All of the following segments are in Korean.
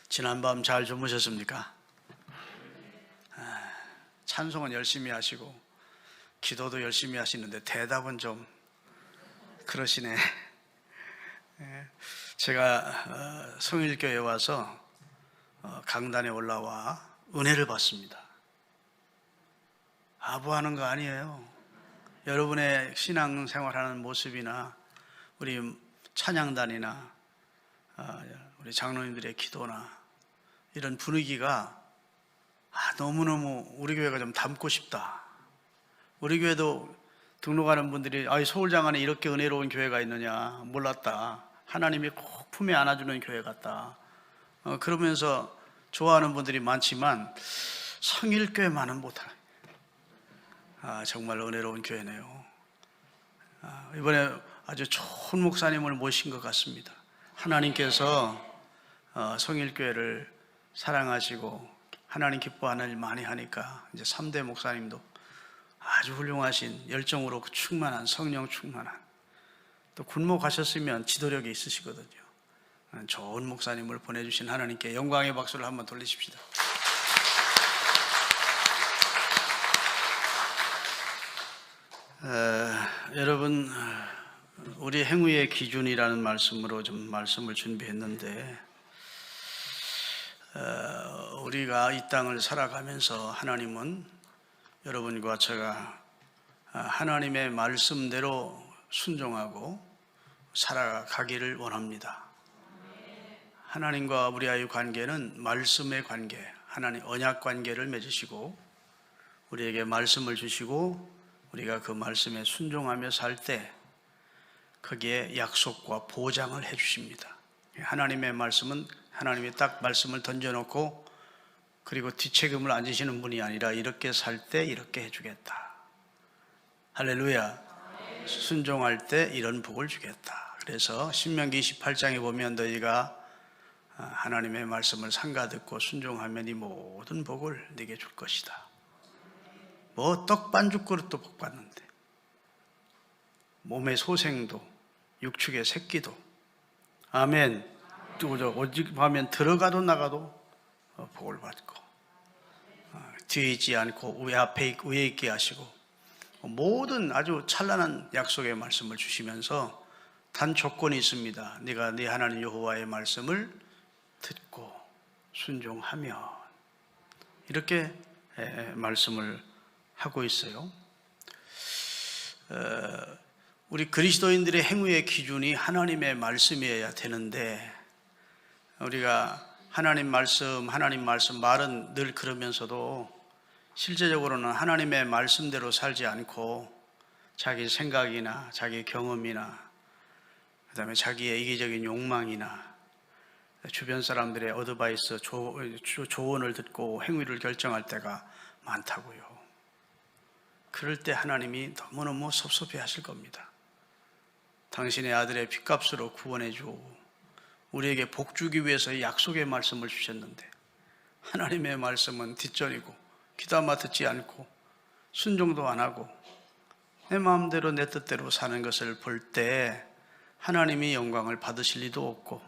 지난밤 잘 주무셨습니까? 찬송은 열심히 하시고 기도도 열심히 하시는데 대답은 좀 그러시네. 제가 성일교회 와서 강단에 올라와 은혜를 받습니다. 아부하는 거 아니에요. 여러분의 신앙생활하는 모습이나 우리 찬양단이나 우리 장로님들의 기도나 이런 분위기가 너무너무 우리 교회가 좀 닮고 싶다. 우리 교회도 등록하는 분들이 서울장안에 이렇게 은혜로운 교회가 있느냐 몰랐다. 하나님이 꼭 품에 안아주는 교회 같다. 그러면서 좋아하는 분들이 많지만 성일교회만은 못하네. 정말 은혜로운 교회네요. 이번에 아주 좋은 목사님을 모신 것 같습니다. 하나님께서 성일교회를 사랑하시고 하나님 기뻐하는 일 많이 하니까 이제 3대 목사님도 아주 훌륭하신 열정으로 충만한 성령 충만한, 또 군목하셨으면 지도력이 있으시거든요. 좋은 목사님을 보내주신 하나님께 영광의 박수를 한번 돌리십시다. 여러분, 우리 행위의 기준이라는 말씀으로 좀 말씀을 준비했는데, 우리가 이 땅을 살아가면서 하나님은 여러분과 제가 하나님의 말씀대로 순종하고 살아가기를 원합니다. 하나님과 우리와의 관계는 말씀의 관계, 하나님 언약 관계를 맺으시고 우리에게 말씀을 주시고 우리가 그 말씀에 순종하며 살 때 거기에 약속과 보장을 해주십니다. 하나님의 말씀은 하나님이 딱 말씀을 던져놓고 그리고 뒷책임을 안 지시는 분이 아니라 이렇게 살 때 이렇게 해주겠다. 할렐루야. 순종할 때 이런 복을 주겠다. 그래서 신명기 28장에 보면 너희가 하나님의 말씀을 삼가 듣고 순종하면 이 모든 복을 네게 줄 것이다. 뭐 떡 반죽 그릇도 복 받는데 몸의 소생도 육축의 새끼도 아멘. 오직 하면 들어가도 나가도 복을 받고 뒤에 있지 않고 위에 있게 하시고 모든 아주 찬란한 약속의 말씀을 주시면서 단 조건이 있습니다. 네가 네 하나님 여호와의 말씀을 듣고 순종하면, 이렇게 말씀을 하고 있어요. 우리 그리스도인들의 행위의 기준이 하나님의 말씀이어야 되는데, 우리가 하나님 말씀 말은 늘 그러면서도 실제적으로는 하나님의 말씀대로 살지 않고 자기 생각이나 자기 경험이나 그다음에 자기의 이기적인 욕망이나 주변 사람들의 어드바이스, 조언을 듣고 행위를 결정할 때가 많다고요. 그럴 때 하나님이 너무너무 섭섭해 하실 겁니다. 당신의 아들의 핏값으로 구원해 주고 우리에게 복 주기 위해서 약속의 말씀을 주셨는데 하나님의 말씀은 뒷전이고 귀담아 듣지 않고 순종도 안 하고 내 마음대로 내 뜻대로 사는 것을 볼 때 하나님이 영광을 받으실 리도 없고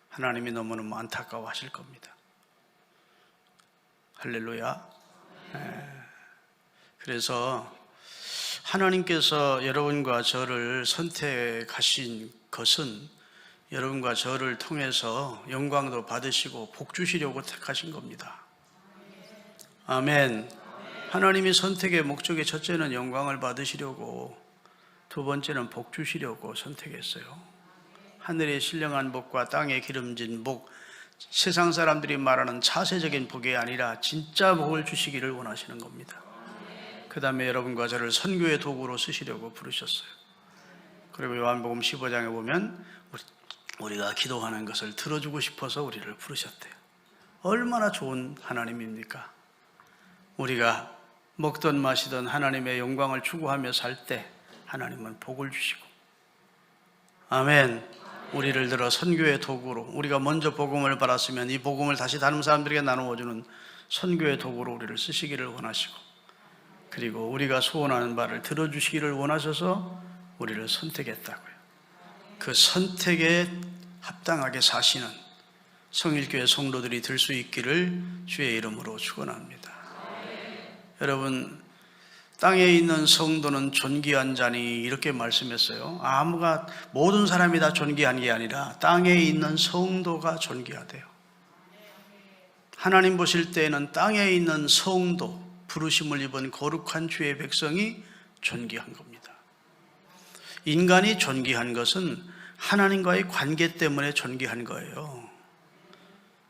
하나님이 너무너무 안타까워 하실 겁니다. 할렐루야. 그래서 하나님께서 여러분과 저를 선택하신 것은 여러분과 저를 통해서 영광도 받으시고 복 주시려고 택하신 겁니다. 아멘. 하나님이 선택의 목적의 첫째는 영광을 받으시려고, 두 번째는 복 주시려고 선택했어요. 하늘의 신령한 복과 땅에 기름진 복, 세상 사람들이 말하는 차세적인 복이 아니라 진짜 복을 주시기를 원하시는 겁니다. 그 다음에 여러분과 저를 선교의 도구로 쓰시려고 부르셨어요. 그리고 요한복음 15장에 보면 우리가 기도하는 것을 들어주고 싶어서 우리를 부르셨대요. 얼마나 좋은 하나님입니까? 우리가 먹던 마시던 하나님의 영광을 추구하며 살 때 하나님은 복을 주시고, 아멘. 우리를 들어 선교의 도구로, 우리가 먼저 복음을 받았으면 이 복음을 다시 다른 사람들에게 나누어주는 선교의 도구로 우리를 쓰시기를 원하시고, 그리고 우리가 소원하는 바를 들어주시기를 원하셔서 우리를 선택했다고요. 그 선택에 합당하게 사시는 성일교회 성도들이 될 수 있기를 주의 이름으로 축원합니다. 여러분, 땅에 있는 성도는 존귀한 자니 이렇게 말씀했어요. 모든 사람이 다 존귀한 게 아니라 땅에 있는 성도가 존귀하대요. 하나님 보실 때에는 땅에 있는 성도, 부르심을 입은 거룩한 주의 백성이 존귀한 겁니다. 인간이 존귀한 것은 하나님과의 관계 때문에 존귀한 거예요.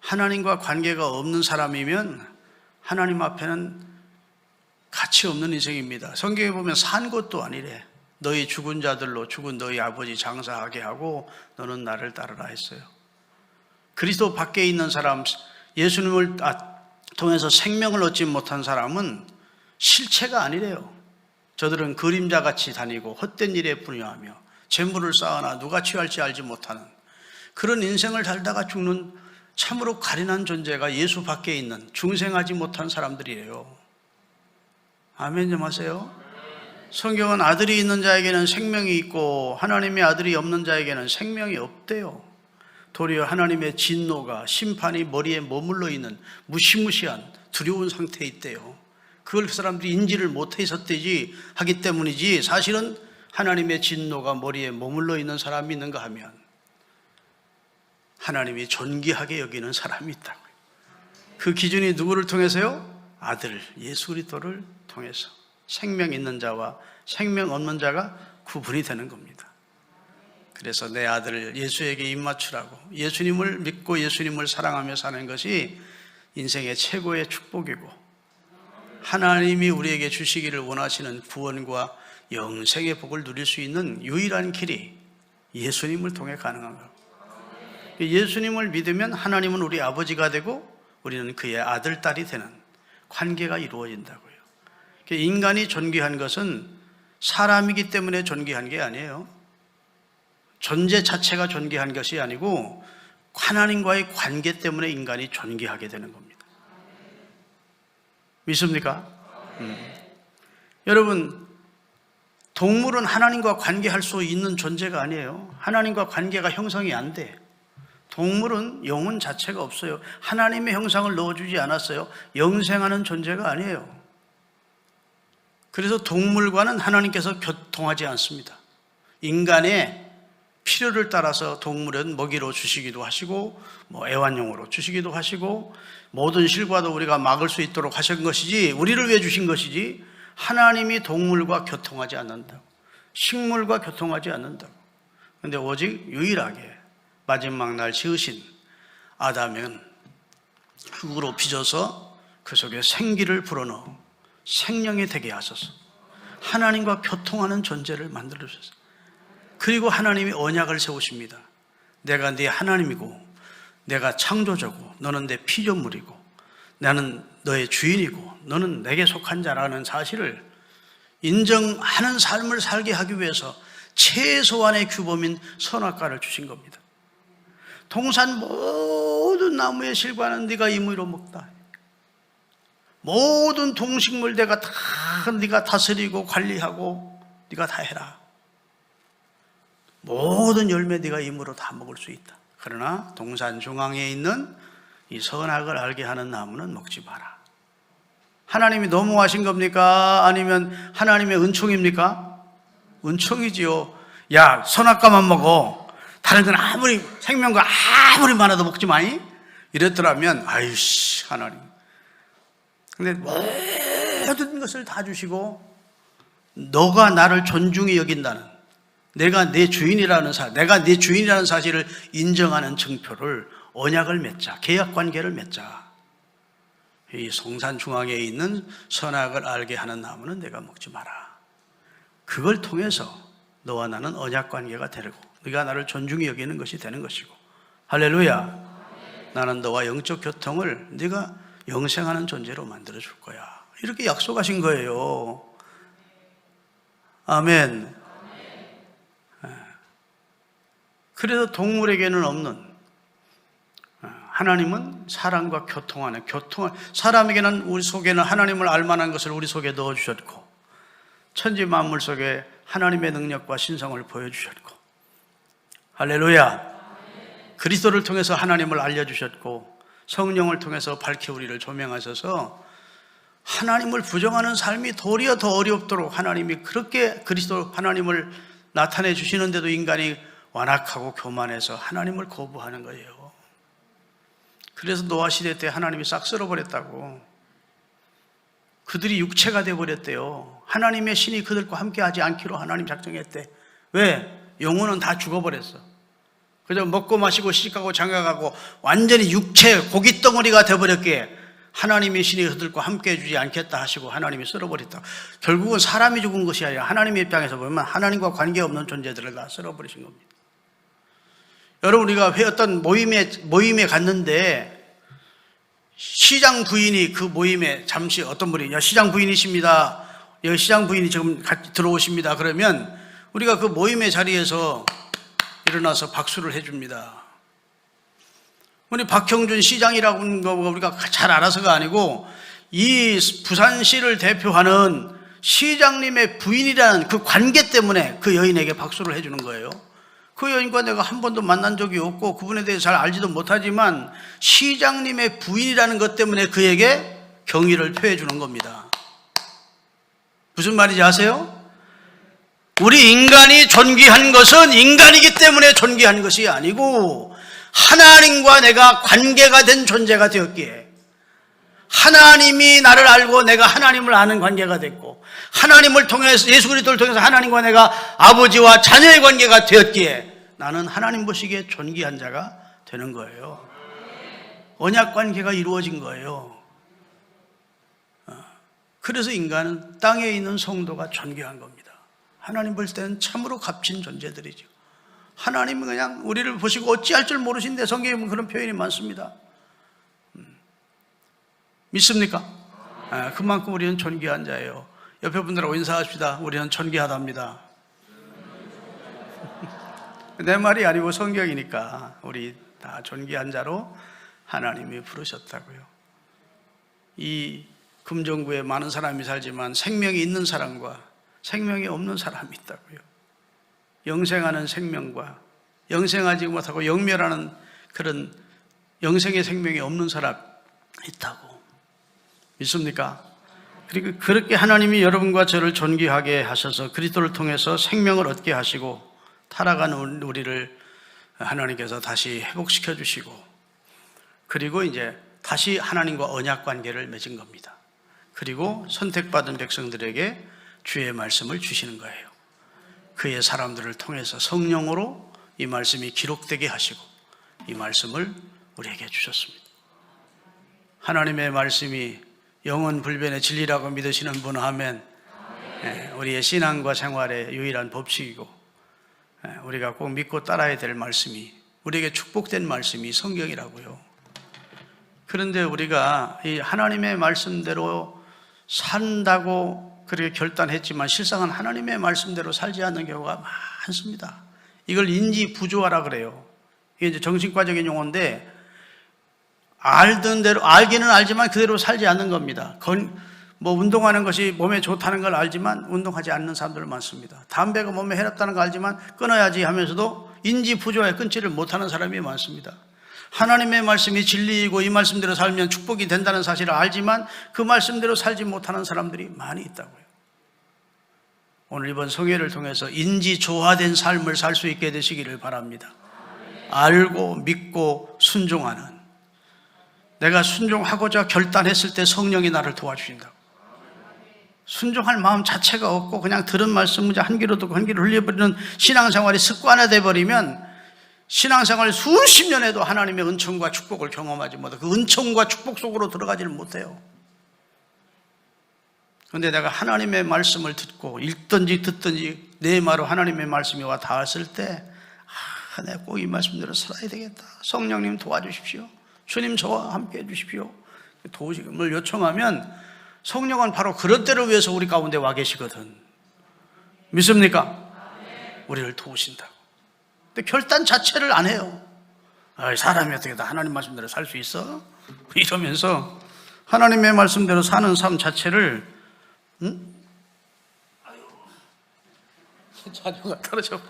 하나님과 관계가 없는 사람이면 하나님 앞에는 가치 없는 인생입니다. 성경에 보면 산 것도 아니래. 너희 죽은 자들로 죽은 너희 아버지 장사하게 하고 너는 나를 따르라 했어요. 그리스도 밖에 있는 사람, 예수님을 통해서 생명을 얻지 못한 사람은 실체가 아니래요. 저들은 그림자같이 다니고 헛된 일에 분유하며 재물을 쌓아나 누가 취할지 알지 못하는 그런 인생을 살다가 죽는 참으로 가련한 존재가 예수 밖에 있는 중생하지 못한 사람들이에요. 아멘 좀 하세요. 성경은 아들이 있는 자에게는 생명이 있고 하나님의 아들이 없는 자에게는 생명이 없대요. 도리어 하나님의 진노가, 심판이 머리에 머물러 있는 무시무시한 두려운 상태에 있대요. 그걸 그 사람들이 인지를 못해서 하기 때문이지, 사실은 하나님의 진노가 머리에 머물러 있는 사람이 있는가 하면 하나님이 존귀하게 여기는 사람이 있다고요. 그 기준이 누구를 통해서요? 아들 예수 그리스도를 통해서 생명 있는 자와 생명 없는 자가 구분이 되는 겁니다. 그래서 내 아들을 예수에게 입맞추라고, 예수님을 믿고 예수님을 사랑하며 사는 것이 인생의 최고의 축복이고 하나님이 우리에게 주시기를 원하시는 구원과 영생의 복을 누릴 수 있는 유일한 길이 예수님을 통해 가능한 겁니다. 예수님을 믿으면 하나님은 우리 아버지가 되고 우리는 그의 아들, 딸이 되는 관계가 이루어진다고요. 인간이 존귀한 것은 사람이기 때문에 존귀한 게 아니에요. 존재 자체가 존귀한 것이 아니고 하나님과의 관계 때문에 인간이 존귀하게 되는 겁니다. 믿습니까? 여러분, 동물은 하나님과 관계할 수 있는 존재가 아니에요. 하나님과 관계가 형성이 안 돼. 동물은 영혼 자체가 없어요. 하나님의 형상을 넣어주지 않았어요. 영생하는 존재가 아니에요. 그래서 동물과는 하나님께서 교통하지 않습니다. 인간의 필요를 따라서 동물은 먹이로 주시기도 하시고 애완용으로 주시기도 하시고 모든 실과도 우리가 막을 수 있도록 하신 것이지, 우리를 위해 주신 것이지 하나님이 동물과 교통하지 않는다고, 식물과 교통하지 않는다고. 그런데 오직 유일하게 마지막 날 지으신 아담은 흙으로 빚어서 그 속에 생기를 불어넣어 생명이 되게 하소서. 하나님과 교통하는 존재를 만들어 주셨어요. 그리고 하나님이 언약을 세우십니다. 내가 네 하나님이고 내가 창조자고 너는 내 피조물이고 나는 너의 주인이고 너는 내게 속한 자라는 사실을 인정하는 삶을 살게 하기 위해서 최소한의 규범인 선악과를 주신 겁니다. 동산 모든 나무의 실과는 네가 임의로 먹다. 모든 동식물 네가 다스리고 관리하고 네가 다 해라. 모든 열매 네가 임의로 다 먹을 수 있다. 그러나 동산 중앙에 있는 이 선악을 알게 하는 나무는 먹지 마라. 하나님이 너무하신 겁니까? 아니면 하나님의 은총입니까? 은총이지요. 야, 선악과만 먹어. 다른 건 아무리 생명과 아무리 많아도 먹지 마이? 이랬더라면 아유씨 하나님. 근데 모든 것을 다 주시고 너가 나를 존중히 여긴다는, 내가 내 주인이라는 내가 네 주인이라는 사실을 인정하는 증표를 언약을 맺자, 계약관계를 맺자. 이 성산 중앙에 있는 선악을 알게 하는 나무는 내가 먹지 마라. 그걸 통해서 너와 나는 언약관계가 되고 네가 나를 존중히 여기는 것이 되는 것이고, 할렐루야. 나는 너와 영적 교통을 네가 영생하는 존재로 만들어줄 거야. 이렇게 약속하신 거예요. 아멘. 그래서 동물에게는 없는, 하나님은 사람과 교통하는, 사람에게는 우리 속에는 하나님을 알만한 것을 우리 속에 넣어주셨고 천지 만물 속에 하나님의 능력과 신성을 보여주셨고, 할렐루야. 그리스도를 통해서 하나님을 알려주셨고 성령을 통해서 밝히 우리를 조명하셔서 하나님을 부정하는 삶이 도리어 더 어렵도록 하나님이 그렇게 그리스도 하나님을 나타내 주시는데도 인간이 완악하고 교만해서 하나님을 거부하는 거예요. 그래서 노아 시대 때 하나님이 싹 쓸어버렸다고. 그들이 육체가 되어버렸대요. 하나님의 신이 그들과 함께하지 않기로 하나님 작정했대. 왜? 영혼은 다 죽어버렸어. 그저 먹고 마시고 시집가고 장가가고 완전히 육체 고깃덩어리가 되어버렸기에 하나님의 신이 그들과 함께해 주지 않겠다 하시고 하나님이 쓸어버렸다. 결국은 사람이 죽은 것이 아니라 하나님의 입장에서 보면 하나님과 관계없는 존재들을 다 쓸어버리신 겁니다. 여러분, 우리가 어떤 모임에 갔는데 시장 부인이 그 모임에 잠시 어떤 분이 시장 부인이십니다. 여기 시장 부인이 지금 들어오십니다. 그러면 우리가 그 모임의 자리에서 일어나서 박수를 해줍니다. 우리 박형준 시장이라고 하는 거 우리가 잘 알아서가 아니고 이 부산시를 대표하는 시장님의 부인이라는 그 관계 때문에 그 여인에게 박수를 해주는 거예요. 그 여인과 내가 한 번도 만난 적이 없고 그분에 대해서 잘 알지도 못하지만 시장님의 부인이라는 것 때문에 그에게 경의를 표해 주는 겁니다. 무슨 말인지 아세요? 우리 인간이 존귀한 것은 인간이기 때문에 존귀한 것이 아니고 하나님과 내가 관계가 된 존재가 되었기에, 하나님이 나를 알고 내가 하나님을 아는 관계가 됐고, 하나님을 통해서 예수 그리스도를 통해서 하나님과 내가 아버지와 자녀의 관계가 되었기에 나는 하나님 보시기에 존귀한 자가 되는 거예요. 언약 관계가 이루어진 거예요. 그래서 인간은 땅에 있는 성도가 존귀한 겁니다. 하나님 볼 때는 참으로 값진 존재들이죠. 하나님은 그냥 우리를 보시고 어찌할 줄 모르신데 성경에 보면 그런 표현이 많습니다. 믿습니까? 그만큼 우리는 존귀한 자예요. 옆에 분들하고 인사합시다. 우리는 존귀하답니다. 내 말이 아니고 성경이니까 우리 다 존귀한 자로 하나님이 부르셨다고요. 이 금정구에 많은 사람이 살지만 생명이 있는 사람과 생명이 없는 사람이 있다고요. 영생하는 생명과 영생하지 못하고 영멸하는 그런 영생의 생명이 없는 사람이 있다고. 믿습니까? 그리고 그렇게 하나님이 여러분과 저를 존귀하게 하셔서 그리스도를 통해서 생명을 얻게 하시고 타락한 우리를 하나님께서 다시 회복시켜 주시고, 그리고 이제 다시 하나님과 언약 관계를 맺은 겁니다. 그리고 선택받은 백성들에게 주의 말씀을 주시는 거예요. 그의 사람들을 통해서 성령으로 이 말씀이 기록되게 하시고 이 말씀을 우리에게 주셨습니다. 하나님의 말씀이 영원 불변의 진리라고 믿으시는 분은 아멘. 우리의 신앙과 생활의 유일한 법칙이고 우리가 꼭 믿고 따라야 될 말씀이, 우리에게 축복된 말씀이 성경이라고요. 그런데 우리가 이 하나님의 말씀대로 산다고 그렇게 결단했지만 실상은 하나님의 말씀대로 살지 않는 경우가 많습니다. 이걸 인지부조화라 그래요. 이게 이제 정신과적인 용어인데 알던 대로, 알기는 알지만 그대로 살지 않는 겁니다. 운동하는 것이 몸에 좋다는 걸 알지만 운동하지 않는 사람들 많습니다. 담배가 몸에 해롭다는 걸 알지만 끊어야지 하면서도 인지부조화에 끊지를 못하는 사람이 많습니다. 하나님의 말씀이 진리이고 이 말씀대로 살면 축복이 된다는 사실을 알지만 그 말씀대로 살지 못하는 사람들이 많이 있다고요. 오늘 이번 성회를 통해서 인지조화된 삶을 살 수 있게 되시기를 바랍니다. 알고 믿고 순종하는, 내가 순종하고자 결단했을 때 성령이 나를 도와주신다고. 순종할 마음 자체가 없고 그냥 들은 말씀 한 귀로 듣고 한 귀로 흘려버리는 신앙생활이 습관화돼 버리면 신앙생활 수십 년 해도 하나님의 은총과 축복을 경험하지 못하고 그 은총과 축복 속으로 들어가지를 못해요. 그런데 내가 하나님의 말씀을 듣고 읽든지 듣든지 내 마로 하나님의 말씀이 와 닿았을 때 내가 꼭 이 말씀대로 살아야 되겠다. 성령님 도와주십시오. 주님 저와 함께 해주십시오. 도우심을 요청하면 성령은 바로 그런 때를 위해서 우리 가운데 와 계시거든. 믿습니까? 우리를 도우신다고. 근데 결단 자체를 안 해요. 사람이 어떻게 다 하나님 말씀대로 살 수 있어? 이러면서 하나님의 말씀대로 사는 삶 자체를 자녀가 떨어져.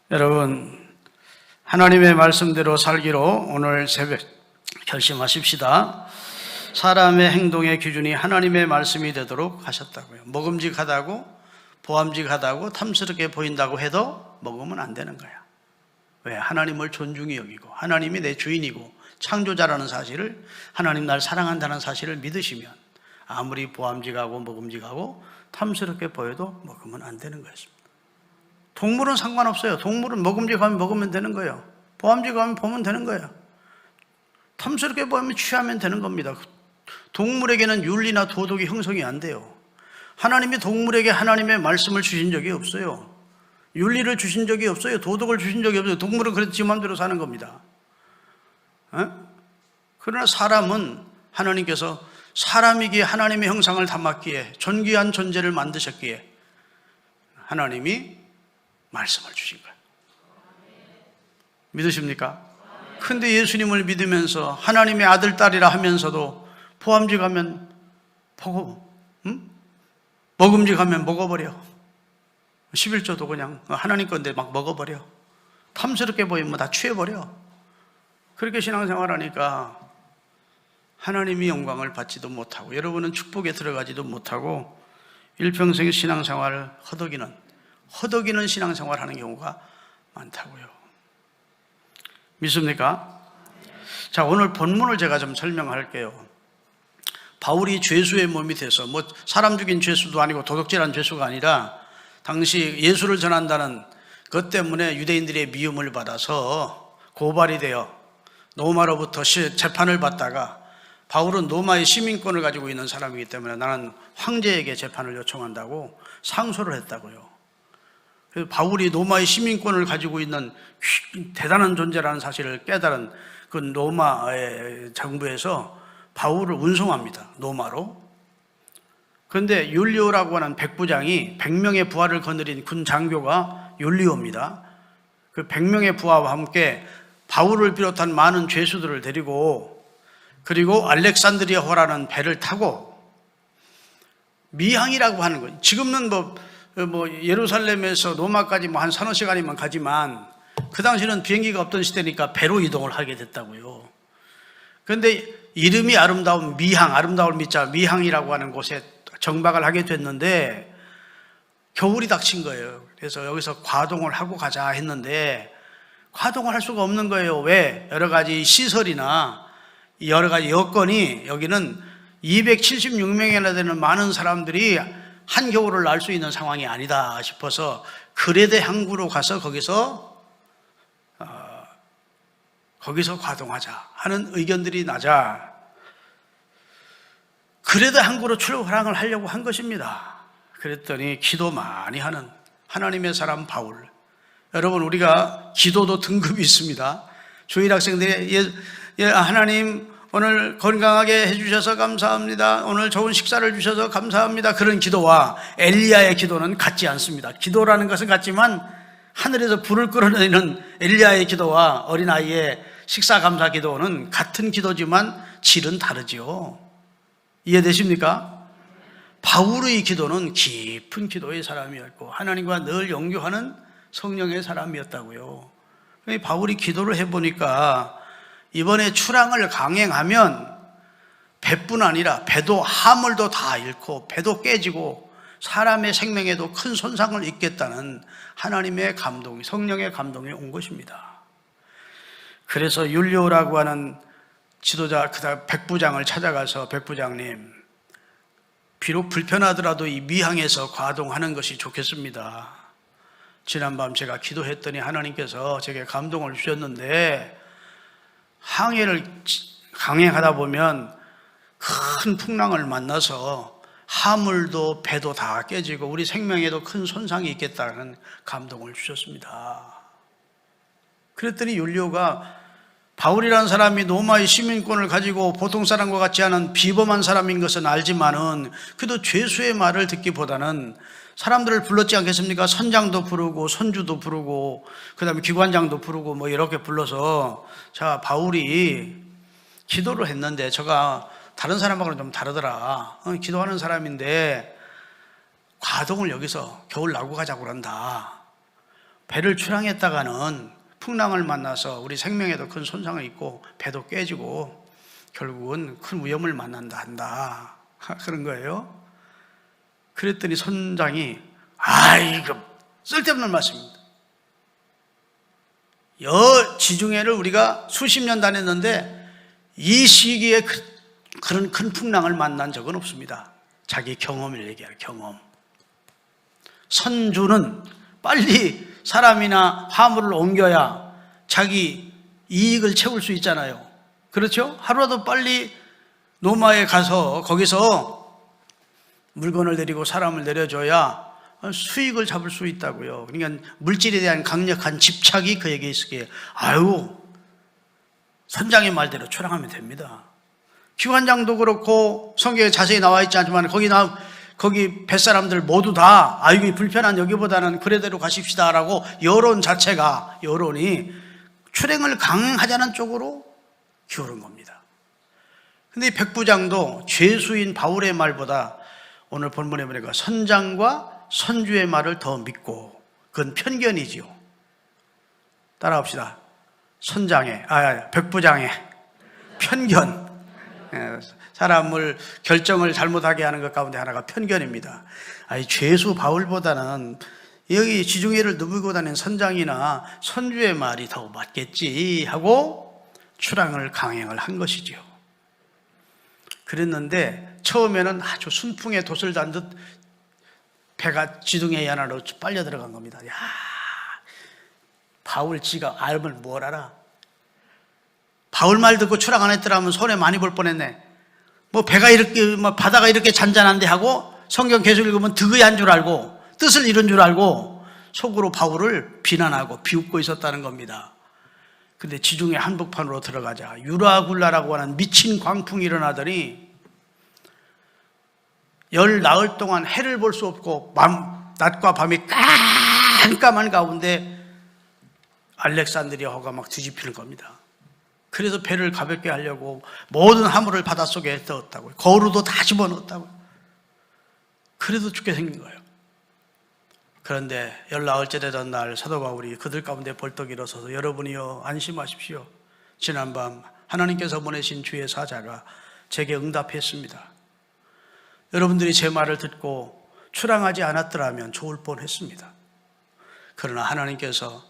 여러분, 하나님의 말씀대로 살기로 오늘 새벽 결심하십시다. 사람의 행동의 기준이 하나님의 말씀이 되도록 하셨다고요. 먹음직하다고, 보암직하다고, 탐스럽게 보인다고 해도 먹으면 안 되는 거야. 왜? 하나님을 존중히 여기고 하나님이 내 주인이고 창조자라는 사실을, 하나님 날 사랑한다는 사실을 믿으시면 아무리 보암직하고 먹음직하고 탐스럽게 보여도 먹으면 안 되는 거였습니다. 동물은 상관없어요. 동물은 먹음직하면 먹으면 되는 거예요. 보암직하면 보면 되는 거예요. 탐스럽게 보이면 취하면 되는 겁니다. 동물에게는 윤리나 도덕이 형성이 안 돼요. 하나님이 동물에게 하나님의 말씀을 주신 적이 없어요. 윤리를 주신 적이 없어요. 도덕을 주신 적이 없어요. 동물은 그래도 지 마음대로 사는 겁니다. 그러나 사람은 하나님께서 사람이기에 하나님의 형상을 담았기에 존귀한 존재를 만드셨기에 하나님이 말씀을 주신 거예요. 믿으십니까? 근데 예수님을 믿으면서 하나님의 아들, 딸이라 하면서도 보암직하면 보고, 먹음직하면 먹어버려. 11조도 그냥 하나님 건데 막 먹어버려. 탐스럽게 보이면 다 취해버려. 그렇게 신앙생활하니까 하나님이 영광을 받지도 못하고 여러분은 축복에 들어가지도 못하고 일평생 신앙생활을 허덕이는 신앙생활하는 경우가 많다고요. 믿습니까? 자, 오늘 본문을 제가 좀 설명할게요. 바울이 죄수의 몸이 돼서 사람 죽인 죄수도 아니고 도둑질한 죄수가 아니라 당시 예수를 전한다는 것 때문에 유대인들의 미움을 받아서 고발이 되어 로마로부터 재판을 받다가 바울은 로마의 시민권을 가지고 있는 사람이기 때문에 나는 황제에게 재판을 요청한다고 상소를 했다고요. 그래서 바울이 로마의 시민권을 가지고 있는 대단한 존재라는 사실을 깨달은 그 로마의 정부에서 바울을 운송합니다. 로마로. 그런데 율리오라고 하는 백부장이 100명의 부하를 거느린 군 장교가 율리오입니다. 그 100명의 부하와 함께 바울을 비롯한 많은 죄수들을 데리고 그리고 알렉산드리아호라는 배를 타고 미항이라고 하는 거예요. 지금은 예루살렘에서 로마까지 한 서너 시간이면 가지만 그 당시는 비행기가 없던 시대니까 배로 이동을 하게 됐다고요. 그런데 이름이 아름다운 미항, 아름다울 미자 미항이라고 하는 곳에 정박을 하게 됐는데 겨울이 닥친 거예요. 그래서 여기서 과동을 하고 가자 했는데 과동을 할 수가 없는 거예요. 왜? 여러 가지 시설이나 여러 가지 여건이 여기는 276명이나 되는 많은 사람들이 한겨울을 날 수 있는 상황이 아니다 싶어서 그레데 항구로 가서 거기서 과동하자 하는 의견들이 나자 그레데 항구로 출항을 하려고 한 것입니다. 그랬더니 기도 많이 하는 하나님의 사람 바울. 여러분, 우리가 기도도 등급이 있습니다. 주일 학생들이 하나님 오늘 건강하게 해주셔서 감사합니다. 오늘 좋은 식사를 주셔서 감사합니다. 그런 기도와 엘리야의 기도는 같지 않습니다. 기도라는 것은 같지만 하늘에서 불을 끌어내리는 엘리야의 기도와 어린아이의 식사 감사 기도는 같은 기도지만 질은 다르지요. 이해되십니까? 바울의 기도는 깊은 기도의 사람이었고 하나님과 늘 영교하는 성령의 사람이었다고요. 바울이 기도를 해보니까 이번에 출항을 강행하면 배뿐 아니라 배도 하물도 다 잃고 배도 깨지고 사람의 생명에도 큰 손상을 입겠다는 하나님의 감동이, 성령의 감동이 온 것입니다. 그래서 율리오라고 하는 지도자, 그다음 백부장을 찾아가서 백부장님, 비록 불편하더라도 이 미항에서 과동하는 것이 좋겠습니다. 지난밤 제가 기도했더니 하나님께서 제게 감동을 주셨는데 항해를 강행하다 보면 큰 풍랑을 만나서 하물도 배도 다 깨지고 우리 생명에도 큰 손상이 있겠다는 감동을 주셨습니다. 그랬더니 율리오가 바울이라는 사람이 로마의 시민권을 가지고 보통 사람과 같지 않은 비범한 사람인 것은 알지만은 그래도 죄수의 말을 듣기보다는 사람들을 불렀지 않겠습니까? 선장도 부르고 선주도 부르고 그다음에 기관장도 부르고 이렇게 불러서 자, 바울이 기도를 했는데 저가 다른 사람하고는 좀 다르더라. 기도하는 사람인데 과동을 여기서 겨울 나고 가자고 그런다. 배를 출항했다가는 풍랑을 만나서 우리 생명에도 큰 손상을 입고 배도 깨지고 결국은 큰 위험을 만난다 한다. 그런 거예요. 그랬더니 선장이 이거 쓸데없는 말씀입니다. 지중해를 우리가 수십 년 다녔는데 이 시기에 그런 큰 풍랑을 만난 적은 없습니다. 자기 경험을 얘기해요. 경험. 선주는 빨리 사람이나 화물을 옮겨야 자기 이익을 채울 수 있잖아요. 그렇죠? 하루라도 빨리 노마에 가서 거기서 물건을 내리고 사람을 내려줘야 수익을 잡을 수 있다고요. 그러니까 물질에 대한 강력한 집착이 그에게 있었기에 선장의 말대로 출항하면 됩니다. 기관장도 그렇고 성경에 자세히 나와 있지 않지만 거기 뱃사람들 모두 다 이거 불편한 여기보다는 그래대로 가십시다라고 여론이 출행을 강행하자는 쪽으로 기울은 겁니다. 근데 이 백부장도 죄수인 바울의 말보다 오늘 본문에 보니까 선장과 선주의 말을 더 믿고, 그건 편견이지요. 따라합시다. 백부장의 편견. 사람을 결정을 잘못하게 하는 것 가운데 하나가 편견입니다. 죄수 바울보다는 여기 지중해를 누비고 다니는 선장이나 선주의 말이 더 맞겠지 하고 출항을 강행을 한 것이죠. 그랬는데 처음에는 아주 순풍에 돛을 단 듯 배가 지중해 연안으로 빨려 들어간 겁니다. 바울 지가 알면 뭘 알아? 바울 말 듣고 출항 안 했더라면 손해 많이 볼 뻔했네. 배가 이렇게 바다가 이렇게 잔잔한데 하고 성경 계속 읽으면 득의한 줄 알고 뜻을 잃은 줄 알고 속으로 바울을 비난하고 비웃고 있었다는 겁니다. 근데 지중해 한복판으로 들어가자 유라굴라라고 하는 미친 광풍이 일어나더니 열 나흘 동안 해를 볼 수 없고 낮과 밤이 깜깜한 가운데 알렉산드리아호가 막 뒤집히는 겁니다. 그래서 배를 가볍게 하려고 모든 화물을 바닷속에 넣었다고요. 거루도 다 집어넣었다고요. 그래도 죽게 생긴 거예요. 그런데 19일째 되던 날 사도 바울이 그들 가운데 벌떡 일어서서 여러분이여 안심하십시오. 지난밤 하나님께서 보내신 주의 사자가 제게 응답했습니다. 여러분들이 제 말을 듣고 출항하지 않았더라면 좋을 뻔했습니다. 그러나 하나님께서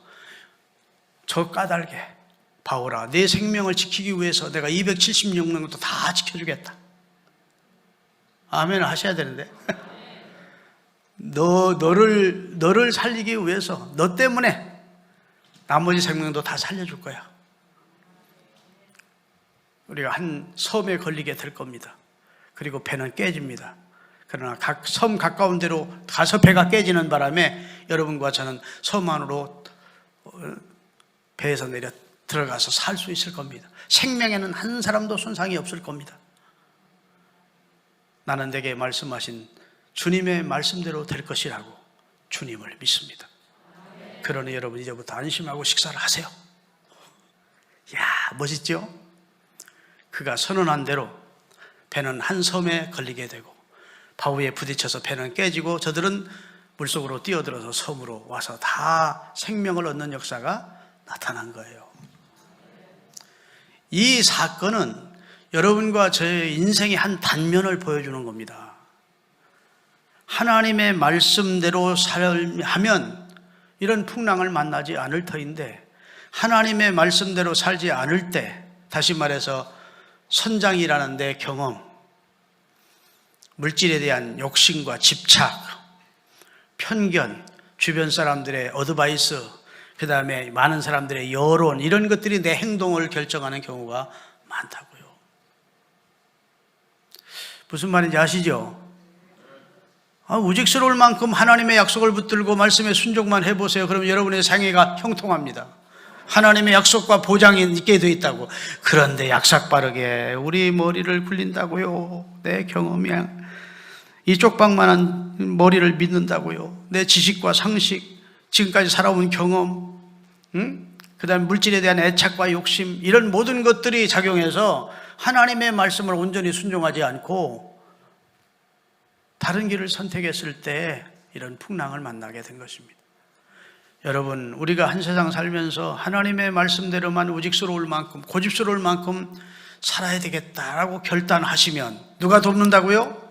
저 까닭에 바울아, 내 생명을 지키기 위해서 내가 276명도 다 지켜주겠다. 아멘 하셔야 되는데 너를 살리기 위해서 너 때문에 나머지 생명도 다 살려줄 거야. 우리가 한 섬에 걸리게 될 겁니다. 그리고 배는 깨집니다. 그러나 각 섬 가까운 데로 가서 배가 깨지는 바람에 여러분과 저는 섬 안으로 배에서 내려 들어가서 살 수 있을 겁니다. 생명에는 한 사람도 손상이 없을 겁니다. 나는 내게 말씀하신 주님의 말씀대로 될 것이라고 주님을 믿습니다. 그러니 여러분 이제부터 안심하고 식사를 하세요. 멋있죠? 그가 선언한 대로 배는 한 섬에 걸리게 되고 바위에 부딪혀서 배는 깨지고 저들은 물속으로 뛰어들어서 섬으로 와서 다 생명을 얻는 역사가 나타난 거예요. 이 사건은 여러분과 저의 인생의 한 단면을 보여주는 겁니다. 하나님의 말씀대로 하면 이런 풍랑을 만나지 않을 터인데 하나님의 말씀대로 살지 않을 때, 다시 말해서 선장이라는 내 경험, 물질에 대한 욕심과 집착, 편견, 주변 사람들의 어드바이스, 그 다음에 많은 사람들의 여론, 이런 것들이 내 행동을 결정하는 경우가 많다고요. 무슨 말인지 아시죠? 우직스러울 만큼 하나님의 약속을 붙들고 말씀에 순종만 해보세요. 그러면 여러분의 생애가 형통합니다. 하나님의 약속과 보장이 있게 되어 있다고. 그런데 약삭빠르게 우리 머리를 굴린다고요. 내 경험이야. 이 쪽방만한 머리를 믿는다고요. 내 지식과 상식, 지금까지 살아온 경험, 그 다음에 물질에 대한 애착과 욕심, 이런 모든 것들이 작용해서 하나님의 말씀을 온전히 순종하지 않고 다른 길을 선택했을 때 이런 풍랑을 만나게 된 것입니다. 여러분, 우리가 한 세상 살면서 하나님의 말씀대로만 우직스러울 만큼, 고집스러울 만큼 살아야 되겠다라고 결단하시면 누가 돕는다고요?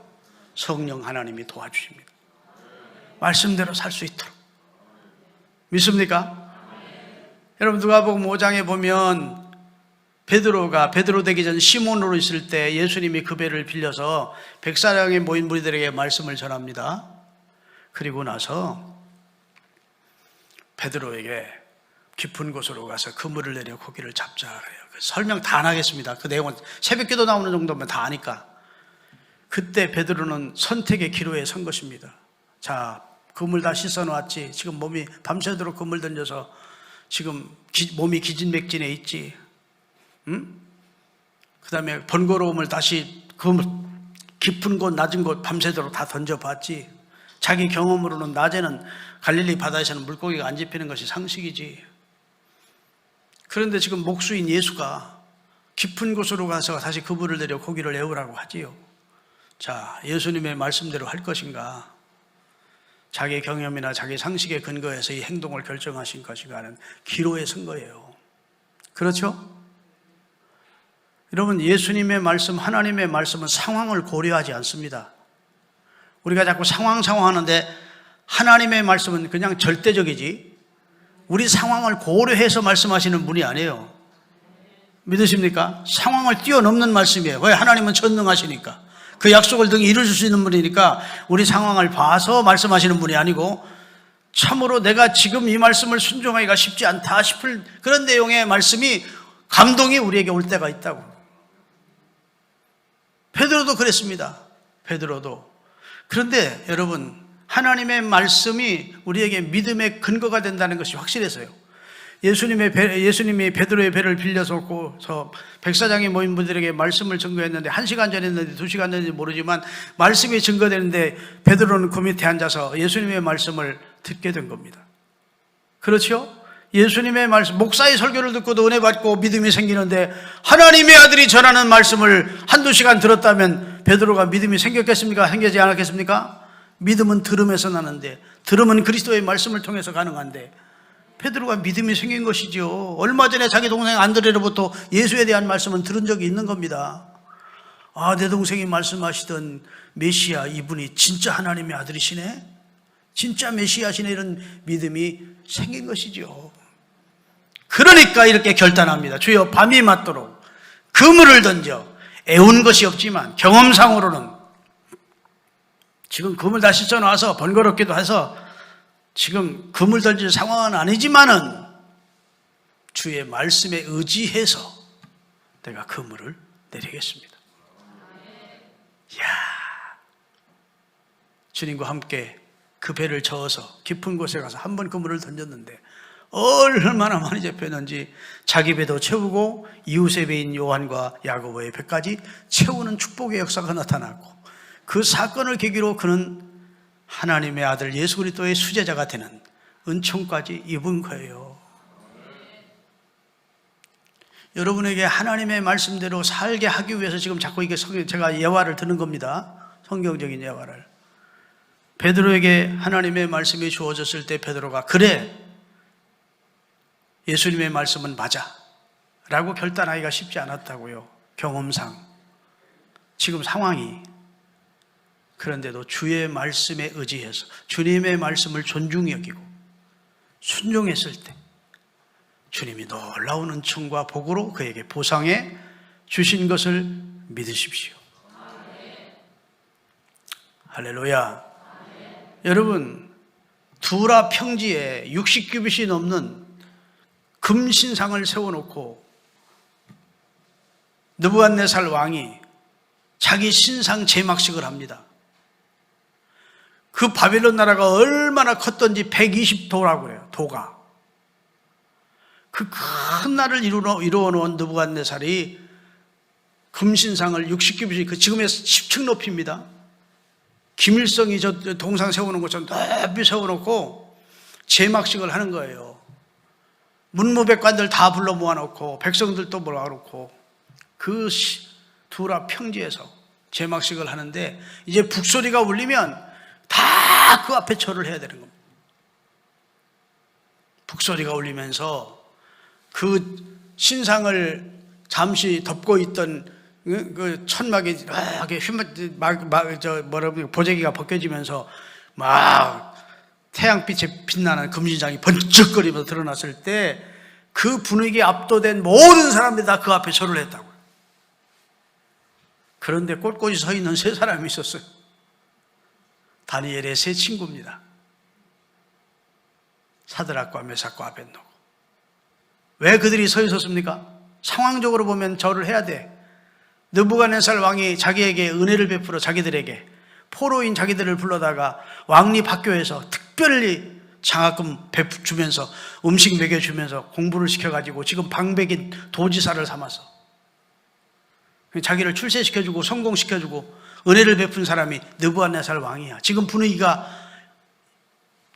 성령 하나님이 도와주십니다. 말씀대로 살 수 있도록. 믿습니까? 여러분, 누가복음 5장에 보면 베드로 되기 전 시몬으로 있을 때 예수님이 그 배를 빌려서 백사장에 모인 무리들에게 말씀을 전합니다. 그리고 나서 베드로에게 깊은 곳으로 가서 그물을 내려 고기를 잡자 그래요. 설명 다 안 하겠습니다. 그 내용은 새벽기도 나오는 정도면 다 아니까. 그때 베드로는 선택의 기로에 선 것입니다. 자, 그물 다 씻어놨지. 지금 몸이 밤새도록 그물 던져서 지금 몸이 기진맥진해 있지. 응? 그 다음에 번거로움을 다시 그물 깊은 곳 낮은 곳 밤새도록 다 던져봤지. 자기 경험으로는 낮에는 갈릴리 바다에서는 물고기가 안 잡히는 것이 상식이지. 그런데 지금 목수인 예수가 깊은 곳으로 가서 다시 그물을 내려 고기를 내우라고 하지요. 자, 예수님의 말씀대로 할 것인가? 자기 경험이나 자기 상식에 근거해서 이 행동을 결정하신 것인가 하는 기로에 선 거예요. 그렇죠? 여러분, 예수님의 말씀, 하나님의 말씀은 상황을 고려하지 않습니다. 우리가 자꾸 상황 하는데 하나님의 말씀은 그냥 절대적이지 우리 상황을 고려해서 말씀하시는 분이 아니에요. 믿으십니까? 상황을 뛰어넘는 말씀이에요. 왜? 하나님은 전능하시니까. 그 약속을 등에 이루실 수 있는 분이니까 우리 상황을 봐서 말씀하시는 분이 아니고 참으로 내가 지금 이 말씀을 순종하기가 쉽지 않다 싶을 그런 내용의 말씀이 감동이 우리에게 올 때가 있다고. 베드로도 그랬습니다. 베드로도. 그런데 여러분, 하나님의 말씀이 우리에게 믿음의 근거가 된다는 것이 확실해서요. 예수님이 베드로의 배를 빌려서 백사장에 모인 분들에게 말씀을 증거했는데 1시간 전이었는지 2시간 전인지 모르지만 말씀이 증거되는데 베드로는 그 밑에 앉아서 예수님의 말씀을 듣게 된 겁니다. 그렇죠? 예수님의 말씀, 목사의 설교를 듣고도 은혜 받고 믿음이 생기는데 하나님의 아들이 전하는 말씀을 1-2시간 들었다면 베드로가 믿음이 생겼겠습니까? 생기지 않았겠습니까? 믿음은 들음에서 나는데, 들음은 그리스도의 말씀을 통해서 가능한데 베드로가 믿음이 생긴 것이죠. 얼마 전에 자기 동생 안드레로부터 예수에 대한 말씀은 들은 적이 있는 겁니다. 아, 내 동생이 말씀하시던 메시아, 이분이 진짜 하나님의 아들이시네? 진짜 메시아시네? 이런 믿음이 생긴 것이죠. 그러니까 이렇게 결단합니다. 주여, 밤이 맞도록 그물을 던져 애운 것이 없지만 경험상으로는 지금 그물 다 씻어놔서 번거롭기도 해서 지금 그물 던질 상황은 아니지만은 주의 말씀에 의지해서 내가 그물을 내리겠습니다. 이야, 주님과 함께 그 배를 저어서 깊은 곳에 가서 한 번 그물을 던졌는데 얼마나 많이 잡혔는지 자기 배도 채우고 이웃의 배인 요한과 야고보의 배까지 채우는 축복의 역사가 나타나고 그 사건을 계기로 그는 하나님의 아들 예수 그리스도의 수제자가 되는 은총까지 입은 거예요. 여러분에게 하나님의 말씀대로 살게 하기 위해서 지금 자꾸 이게 제가 예화를 드는 겁니다. 성경적인 예화를. 베드로에게 하나님의 말씀이 주어졌을 때 베드로가 그래, 예수님의 말씀은 맞아 라고 결단하기가 쉽지 않았다고요. 경험상 지금 상황이. 그런데도 주의 말씀에 의지해서 주님의 말씀을 존중히 여기고 순종했을 때 주님이 놀라운 은총과 복으로 그에게 보상해 주신 것을 믿으십시오. 할렐루야. 여러분, 두라 평지에 60규빗이 넘는 금신상을 세워놓고 느부갓네살 왕이 자기 신상 제막식을 합니다. 그 바벨론 나라가 얼마나 컸던지 120도라고 해요. 도가. 그 큰 나라를 이루어 놓은 느부갓네살이 금신상을 60규빗이 그 지금의 10층 높이입니다. 김일성이 저 동상 세우는 것처럼 높이 세워놓고 제막식을 하는 거예요. 문무백관들 다 불러 모아놓고 백성들도 모아놓고 그 두라 평지에서 제막식을 하는데 이제 북소리가 울리면 다 그 앞에 절을 해야 되는 겁니다. 북소리가 울리면서 그 신상을 잠시 덮고 있던 그 천막이 이렇게 보재기가 벗겨지면서 막 태양빛에 빛나는 금신상이 번쩍거리면서 드러났을 때 그 분위기에 압도된 모든 사람들이 다 그 앞에 절을 했다고요. 그런데 꼿꼿이 서 있는 세 사람이 있었어요. 다니엘의 세 친구입니다. 사드락과 메삭과 아벳노고. 왜 그들이 서 있었습니까? 상황적으로 보면 절을 해야 돼. 느부갓네살 왕이 자기에게 은혜를 베풀어 자기들에게 포로인 자기들을 불러다가 왕립 학교에서 특별히 장학금 주면서 음식 먹여주면서 공부를 시켜가지고 지금 방백인 도지사를 삼아서 자기를 출세시켜주고 성공시켜주고 은혜를 베푼 사람이 느부갓네살 왕이야. 지금 분위기가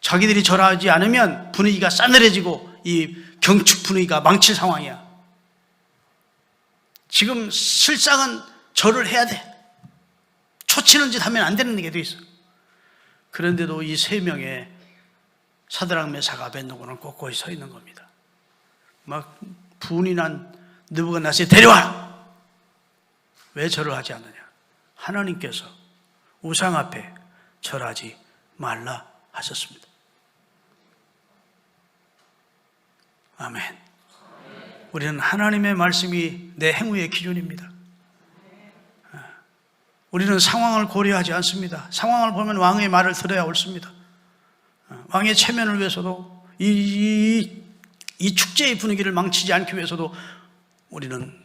자기들이 절하지 않으면 분위기가 싸늘해지고 이 경축 분위기가 망칠 상황이야. 지금 실상은 절을 해야 돼. 초치는 짓 하면 안 되는 게 돼 있어. 그런데도 이 세 명의 사드락, 메삭, 아벳노고는 꼿꼿이 서 있는 겁니다. 막 분이 난 느부갓네살이 데려와! 왜 절을 하지 않느냐? 하나님께서 우상 앞에 절하지 말라 하셨습니다. 아멘. 우리는 하나님의 말씀이 내 행위의 기준입니다. 우리는 상황을 고려하지 않습니다. 상황을 보면 왕의 말을 들어야 옳습니다. 왕의 체면을 위해서도 이 축제의 분위기를 망치지 않기 위해서도 우리는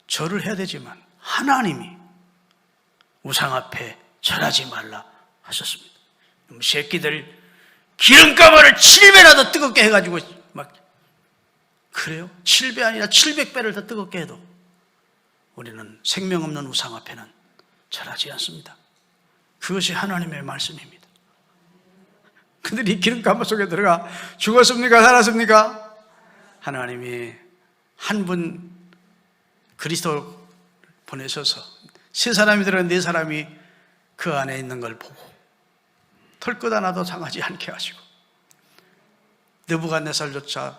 절을 해야 되지만 하나님이 우상 앞에 절하지 말라 하셨습니다. 새끼들 기름가마를 7배나 더 뜨겁게 해가지고 막 그래요? 7배 아니라 700배를 더 뜨겁게 해도 우리는 생명 없는 우상 앞에는 절하지 않습니다. 그것이 하나님의 말씀입니다. 그들이 기름가마 속에 들어가 죽었습니까? 살았습니까? 하나님이 한 분 그리스도 보내셔서 세 사람이 들어간 네 사람이 그 안에 있는 걸 보고 털끝 하나도 상하지 않게 하시고 느부갓네살조차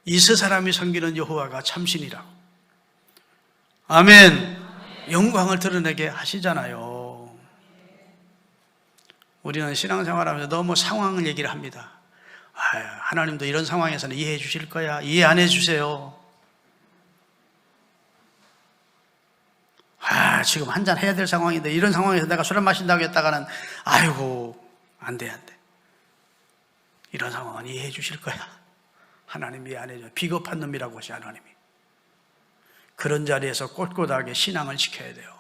이 세 사람이 섬기는 여호와가 참신이라고 아멘. 영광을 드러내게 하시잖아요. 우리는 신앙생활하면서 너무 상황을 얘기를 합니다. 하나님도 이런 상황에서는 이해해 주실 거야. 이해 안 해 주세요. 지금 한잔 해야 될 상황인데 이런 상황에서 내가 술을 마신다고 했다가는 아이고 안 돼. 이런 상황은 이해해 주실 거야. 하나님이 이해 안 해줘. 비겁한 놈이라고 하시 하나님이. 그런 자리에서 꼿꼿하게 신앙을 지켜야 돼요.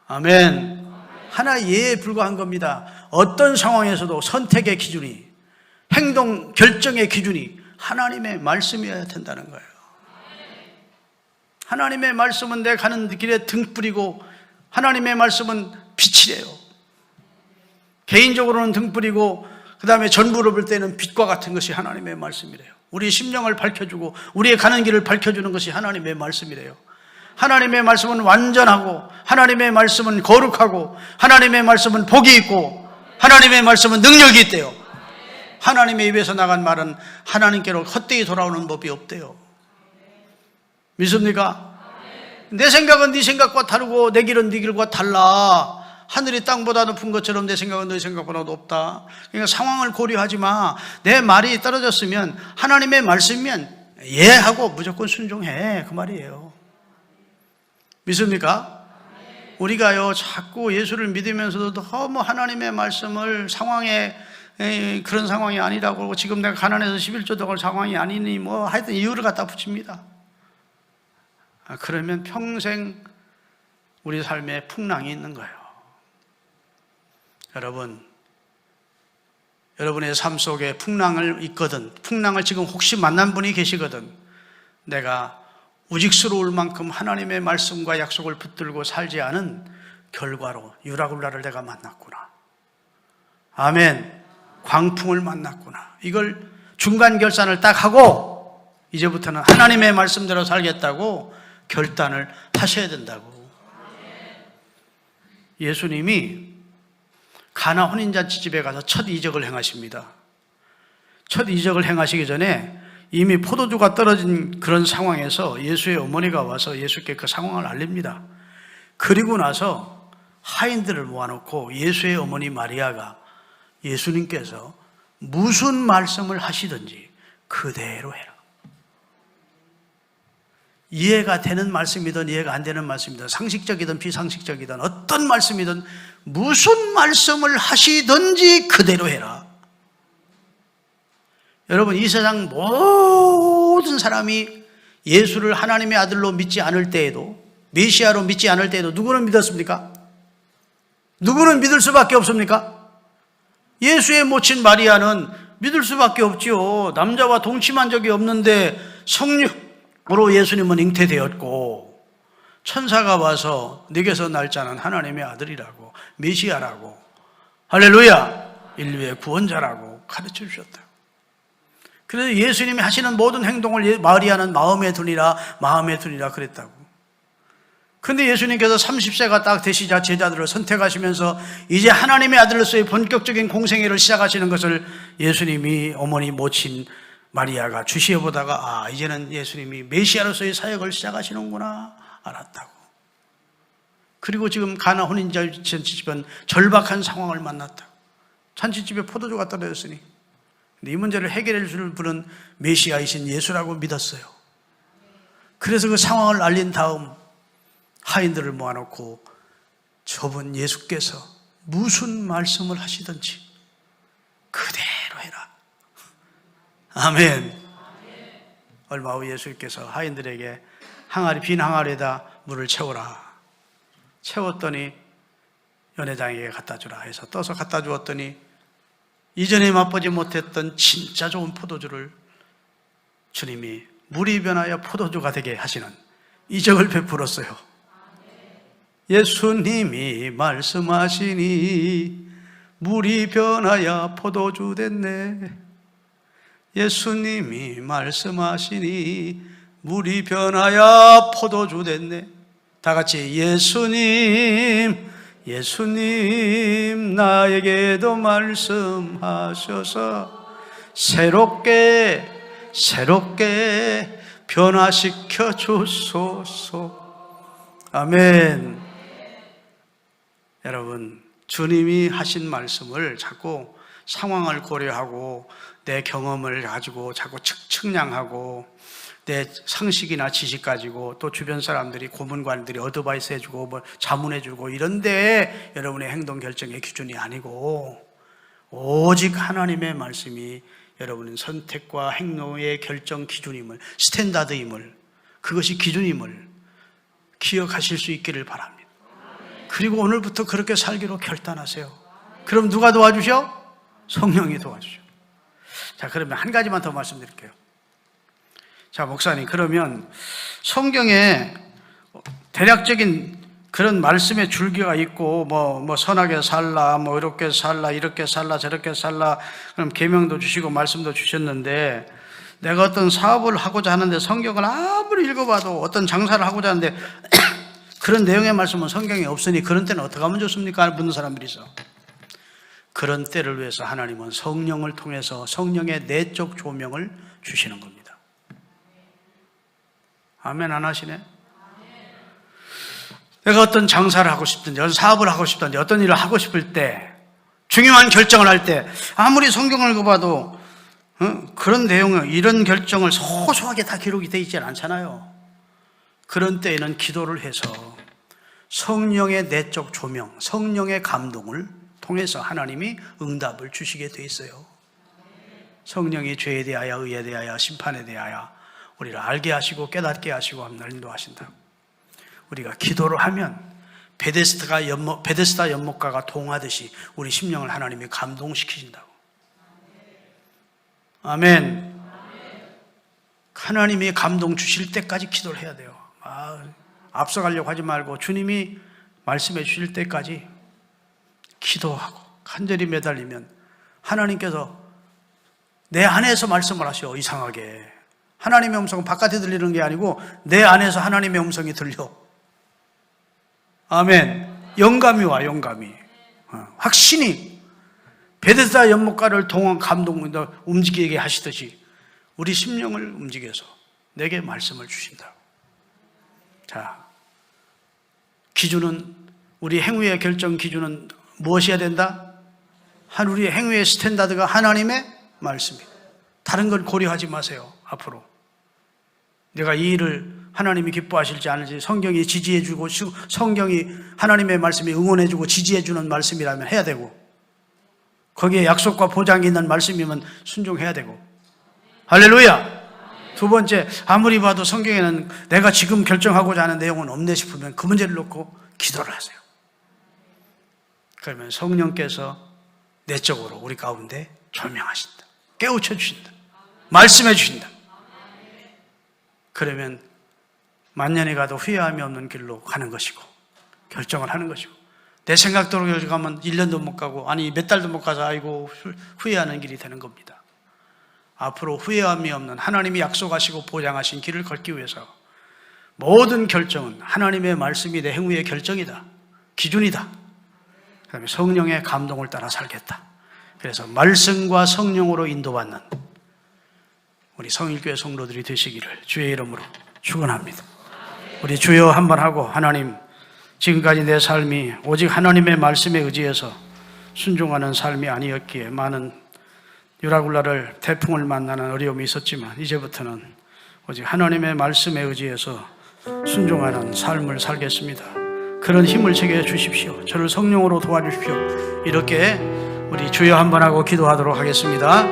아멘. 하나의 예에 불과한 겁니다. 어떤 상황에서도 선택의 기준이, 행동 결정의 기준이 하나님의 말씀이어야 된다는 거예요. 하나님의 말씀은 내 가는 길에 등불이고 하나님의 말씀은 빛이래요. 개인적으로는 등불이고 그 다음에 전부를 볼 때는 빛과 같은 것이 하나님의 말씀이래요. 우리의 심령을 밝혀주고 우리의 가는 길을 밝혀주는 것이 하나님의 말씀이래요. 하나님의 말씀은 완전하고 하나님의 말씀은 거룩하고 하나님의 말씀은 복이 있고 하나님의 말씀은 능력이 있대요. 하나님의 입에서 나간 말은 하나님께로 헛되이 돌아오는 법이 없대요. 믿습니까? 내 생각은 네 생각과 다르고 내 길은 네 길과 달라. 하늘이 땅보다 높은 것처럼 내 생각은 너희 생각보다 높다. 그러니까 상황을 고려하지 마. 내 말이 떨어졌으면 하나님의 말씀이면 하고 무조건 순종해. 그 말이에요. 믿습니까? 우리가요 자꾸 예수를 믿으면서도 너무 하나님의 말씀을 상황에 그런 상황이 아니라고 그러고 지금 내가 가난해서 11조 덕을 상황이 아니니 뭐 하여튼 이유를 갖다 붙입니다. 그러면 평생 우리 삶에 풍랑이 있는 거예요. 여러분의 삶 속에 풍랑을 있거든, 풍랑을 지금 혹시 만난 분이 계시거든, 내가 우직스러울 만큼 하나님의 말씀과 약속을 붙들고 살지 않은 결과로 유라굴라를 내가 만났구나. 아멘. 광풍을 만났구나. 이걸 중간 결산을 딱 하고 이제부터는 하나님의 말씀대로 살겠다고 결단을 하셔야 된다고. 예수님이 가나 혼인잔치 집에 가서 첫 이적을 행하십니다. 첫 이적을 행하시기 전에 이미 포도주가 떨어진 그런 상황에서 예수의 어머니가 와서 예수께 그 상황을 알립니다. 그리고 나서 하인들을 모아놓고 예수의 어머니 마리아가 예수님께서 무슨 말씀을 하시든지 그대로 해라. 이해가 되는 말씀이든 이해가 안 되는 말씀이든 상식적이든 비상식적이든 어떤 말씀이든 무슨 말씀을 하시든지 그대로 해라. 여러분, 이 세상 모든 사람이 예수를 하나님의 아들로 믿지 않을 때에도, 메시아로 믿지 않을 때에도 누구는 믿었습니까? 누구는 믿을 수밖에 없습니까? 예수의 모친 마리아는 믿을 수밖에 없지요. 남자와 동침한 적이 없는데 성령으로 예수님은 잉태되었고, 천사가 와서 네게서 날 자는 하나님의 아들이라고, 메시아라고, 할렐루야, 인류의 구원자라고 가르쳐 주셨다. 그래서 예수님이 하시는 모든 행동을 마리아는 마음에 두니라 그랬다고. 그런데 예수님께서 30세가 딱 되시자 제자들을 선택하시면서 이제 하나님의 아들로서의 본격적인 공생애를 시작하시는 것을 예수님이 어머니 모친 마리아가 주시해 보다가 이제는 예수님이 메시아로서의 사역을 시작하시는구나 알았다고. 그리고 지금 가나 혼인잔치집은 절박한 상황을 만났다고. 잔치집에 포도주가 떨어졌으니 이 문제를 해결해 줄 분은 메시아이신 예수라고 믿었어요. 그래서 그 상황을 알린 다음 하인들을 모아놓고 저분 예수께서 무슨 말씀을 하시든지 그대로 해라. 아멘. 얼마 후 예수께서 하인들에게 빈 항아리에다 물을 채워라. 채웠더니 연회장에게 갖다 주라 해서 떠서 갖다 주었더니 이전에 맛보지 못했던 진짜 좋은 포도주를 주님이 물이 변하여 포도주가 되게 하시는 이적을 베풀었어요. 예수님이 말씀하시니 물이 변하여 포도주 됐네. 예수님이 말씀하시니 물이 변하여 포도주 됐네. 다 같이 예수님 나에게도 말씀하셔서 새롭게 변화시켜 주소서. 아멘. 여러분, 주님이 하신 말씀을 자꾸 상황을 고려하고 내 경험을 가지고 자꾸 측량하고 내 상식이나 지식 가지고 또 주변 사람들이 고문관들이 어드바이스 해주고 뭐 자문해주고 이런데 여러분의 행동 결정의 기준이 아니고 오직 하나님의 말씀이 여러분의 선택과 행동의 결정 기준임을, 스탠다드임을, 그것이 기준임을 기억하실 수 있기를 바랍니다. 그리고 오늘부터 그렇게 살기로 결단하세요. 그럼 누가 도와주셔? 성령이 도와주셔. 자, 그러면 한 가지만 더 말씀드릴게요. 자, 목사님, 그러면 성경에 대략적인 그런 말씀의 줄기가 있고 뭐 선하게 살라, 뭐 이렇게 살라, 이렇게 살라, 저렇게 살라, 그럼 계명도 주시고 말씀도 주셨는데 내가 어떤 사업을 하고자 하는데 성경을 아무리 읽어봐도 어떤 장사를 하고자 하는데 그런 내용의 말씀은 성경에 없으니 그런 때는 어떻게 하면 좋습니까? 묻는 사람들이 있어. 그런 때를 위해서 하나님은 성령을 통해서 성령의 내적 조명을 주시는 겁니다. 아멘 안 하시네? 내가 어떤 장사를 하고 싶든지 어떤 사업을 하고 싶든지 어떤 일을 하고 싶을 때 중요한 결정을 할 때 아무리 성경을 읽어봐도 그런 내용을 이런 결정을 소소하게 다 기록이 되어 있지 않잖아요. 그런 때에는 기도를 해서 성령의 내적 조명, 성령의 감동을 통해서 하나님이 응답을 주시게 돼 있어요. 성령이 죄에 대하여 의에 대하여 심판에 대하여 우리를 알게 하시고 깨닫게 하시고 함날 인도하신다. 우리가 기도를 하면 베데스다 연못가가 동하듯이 우리 심령을 하나님이 감동시키신다고. 아멘. 하나님이 감동 주실 때까지 기도를 해야 돼요. 앞서가려고 하지 말고 주님이 말씀해 주실 때까지 기도하고 간절히 매달리면 하나님께서 내 안에서 말씀을 하셔. 이상하게 하나님의 음성은 바깥에 들리는 게 아니고 내 안에서 하나님의 음성이 들려. 아멘. 영감이 와. 영감이. 확신이 베데스다 연못가를 동원 감동으로 움직이게 하시듯이 우리 심령을 움직여서 내게 말씀을 주신다. 자, 기준은, 우리 행위의 결정 기준은 무엇이어야 된다? 우리의 행위의 스탠다드가 하나님의 말씀입니다. 다른 걸 고려하지 마세요. 앞으로 내가 이 일을 하나님이 기뻐하실지 않을지 성경이 지지해주고, 성경이 하나님의 말씀이 응원해주고 지지해주는 말씀이라면 해야 되고, 거기에 약속과 보장이 있는 말씀이면 순종해야 되고. 할렐루야. 두 번째, 아무리 봐도 성경에는 내가 지금 결정하고자 하는 내용은 없네 싶으면 그 문제를 놓고 기도를 하세요. 그러면 성령께서 내적으로 우리 가운데 조명하신다, 깨우쳐 주신다, 말씀해 주신다. 그러면 만년이 가도 후회함이 없는 길로 가는 것이고, 결정을 하는 것이고, 내 생각대로 가면 1년도 못 가고, 아니 몇 달도 못 가서 아이고 후회하는 길이 되는 겁니다. 앞으로 후회함이 없는, 하나님이 약속하시고 보장하신 길을 걷기 위해서 모든 결정은 하나님의 말씀이 내 행위의 결정이다, 기준이다. 그다음에 성령의 감동을 따라 살겠다. 그래서 말씀과 성령으로 인도받는 우리 성일교회 성도들이 되시기를 주의 이름으로 축원합니다. 우리 주여 한번 하고, 하나님, 지금까지 내 삶이 오직 하나님의 말씀에 의지해서 순종하는 삶이 아니었기에 많은 유라굴라를 태풍을 만나는 어려움이 있었지만, 이제부터는 오직 하나님의 말씀에 의지해서 순종하는 삶을 살겠습니다. 그런 힘을 제게 주십시오. 저를 성령으로 도와주십시오. 이렇게 우리 주여 한번 하고 기도하도록 하겠습니다.